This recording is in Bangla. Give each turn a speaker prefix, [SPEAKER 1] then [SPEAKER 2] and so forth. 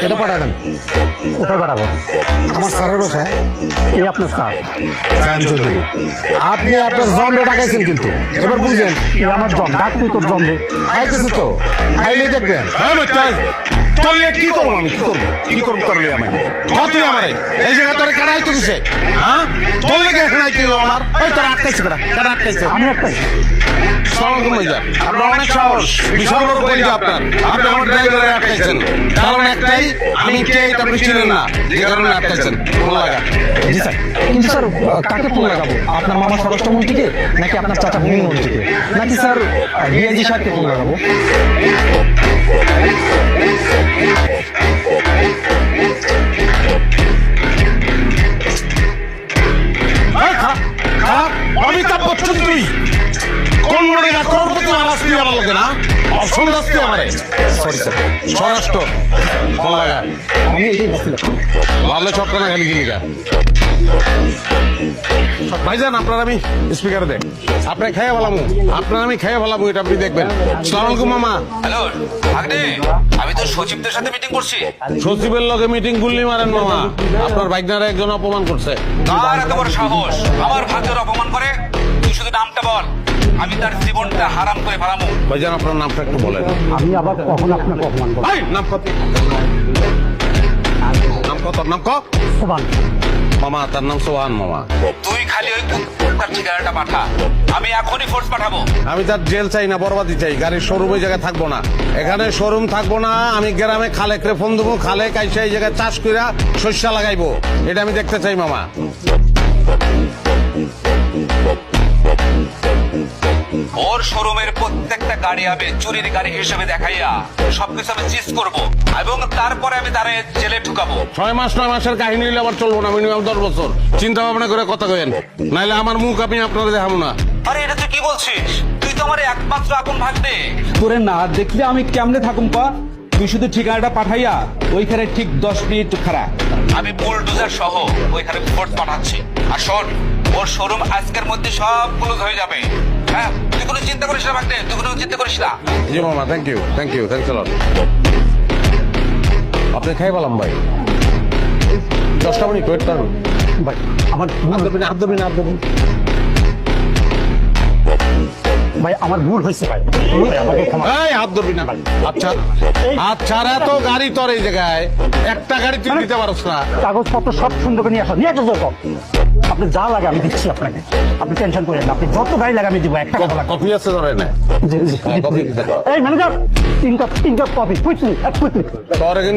[SPEAKER 1] এটা পাঠাবেন।
[SPEAKER 2] কোথায় পাঠাবো?
[SPEAKER 1] আমার স্যারের বাসায়।
[SPEAKER 2] এই আপনার স্যার?
[SPEAKER 1] সায়ন চৌধুরী, আপনি আপনার জমরে ডাকাইছেন কিন্তু এবার বুঝলেন।
[SPEAKER 2] এই আমার জম, ডাক তুই তোর জম রে।
[SPEAKER 1] আইতেছে তো, আইলেই দেখবেন।
[SPEAKER 3] তোলে কি করবো আমি? কি করবো করলে আমি? তুই আমারে এই জায়গা তোরে কারাই তো দিছে, হ্যাঁ? তোর লেগে এখন আইতে হলো আমার। এই তোরা আটকাইছে কেডা? কেডা আটকাইছে?
[SPEAKER 2] আমি একটাই।
[SPEAKER 3] সালামালাইকুম ভাইজান। আপনার অনেক সাহস, বিশাল বড় কলিজা আপনার। আপনি আমার ড্রাইভারে আটকাইছেন। কারণ একটাই, আমি কে এটা আপনি চিনেন না, যে কারণে আটকাইছেন। ফোন লাগা।
[SPEAKER 2] জি স্যার। কিন্তু স্যার কাকে ফোন লাগাবো? আপনার মামা স্বরাষ্ট্রমন্ত্রীকে, নাকি আপনার চাচা ভূমিমন্ত্রীকে, নাকি স্যার ডিআইজি সাহেবকে ফোন লাগাবো?
[SPEAKER 3] এই খারাপ, খারাপ, অমিতাভ বচ্চন তুই। কোন মনে না করোড়পতি মারাস তুই আমার লোকে না? অপশন দাস তুই আমারে। সরি স্যার, স্বরাষ্ট্র। ফোন লাগা।
[SPEAKER 2] আমি এটাই ভাবছিলাম।
[SPEAKER 3] লালে ছক্কা না খালি গিলিগা। ভাইজান আপনার আমি স্পিকারে দেখ, আপনি খেয়ে ভালামু, আপনার আমি খেয়ে ভালামু, এটা আপনি দেখবেন। সালাম আলাইকুম মামা।
[SPEAKER 4] হ্যালো ভাগ্নে, আমি তো সচিবদের সাথে মিটিং করছি।
[SPEAKER 3] সচিবের লগে মিটিং গুল্লি মারেন মামা, আপনার ভাইগনারা একজন অপমান করছে।
[SPEAKER 4] কার এত বড় সাহস আমার ভাগ্যের অপমান করে? তুই শুধু নামটা বল, আমি তার জীবনটা হারাম করে ফেলামু।
[SPEAKER 3] ভাইজান আপনার নামটা একটু বলেন।
[SPEAKER 2] আমি আবার কখন আপনাকে অপমান করবো?
[SPEAKER 3] এই, নাম কত? নাম কত? নাম ক?
[SPEAKER 2] সোবান।
[SPEAKER 3] মামা তার নাম সোহান মামা।
[SPEAKER 4] তুই খালি ওই কুত্তার ঠিকানাটা পাঠা, আমি এখনই ফোর্স পাঠাবো।
[SPEAKER 3] আমি তার জেল চাই না, বরবাদি চাই। গাড়ির শোরুম এই জায়গায় থাকবো না, এখানে শোরুম থাকবো না। আমি গ্রামে খালেকরে ফোন দেবো, খালেক আইসা এই জায়গায় চাষ কইরা শস্য লাগাইবো, এটা আমি দেখতে চাই মামা।
[SPEAKER 4] ওর শোরুমের প্রত্যেকটা গাড়ি আমি চুরির গাড়ি হিসেবে দেখাইয়া সবকিছু আমি চিজ করবো, এবং তারপরে আমি তারে জেলে ঢুকাবো।
[SPEAKER 3] 6 মাস 9 মাসের কাহিনী হইলে আবার চলবো না, মিনিমাম 10 বছর চিন্তা ভাবনা করে কথা কইেন, নাইলে আমার মুখ আমি আপনারা দেখাবো না।
[SPEAKER 4] আরে এটা তুই কি বলছিস? তুই তো আমার একমাত্র আপন ভাগ্নে।
[SPEAKER 5] তোরে না দেখলে আমি কেমনে থাকুম পা? তুই শুধু ঠিকানাটা পাঠাইয়া ওইখানে ঠিক 10 মিনিট খাড়া।
[SPEAKER 4] আমি বুলডোজার সহ ওইখানে ফোর্স পাঠাচ্ছি। আর শোন, ওর শোরুম আজকের মধ্যে সব ক্লোজ হয়ে যাবে। হ্যাঁ, তুই কোনো চিন্তা করিস না ভাগ্নে, তুই কোনো চিন্তা করিস না।
[SPEAKER 3] জি মামা, থ্যাংক ইউ, থ্যাংকস লট। আপনি খাই পেলাম ভাই, 10টা মিনিট ওয়েট করুন
[SPEAKER 2] ভাই আমার
[SPEAKER 3] হাত ধরবেন, হাত ধরবেন, হাত ধরবেন।
[SPEAKER 2] ভাই আমার ভুল হয়েছে ভাই। ভাই, আমাকে ক্ষমা।
[SPEAKER 3] এই হাত ধরবি না। আচ্ছা আচ্ছা, এত গাড়ি তোর এই জায়গায়, একটা গাড়ি তুই দিতে পারছ না?
[SPEAKER 2] কাগজপত্র সব সুন্দর করে নিয়ে আসো, নিয়ে আসো যখন। আপনি যা লাগে আমি দিচ্ছি আপনাকে, আপনি টেনশন করেন না। আপনি যত গাড়ি লাগে আমি দিব, একটা কথা লাগে।
[SPEAKER 3] কফি আছে ধরে না?
[SPEAKER 2] জি জি।
[SPEAKER 3] কফি দিতে।
[SPEAKER 2] এই manager, 3 cup coffee, quickly, quickly.
[SPEAKER 3] তোর কিন্তু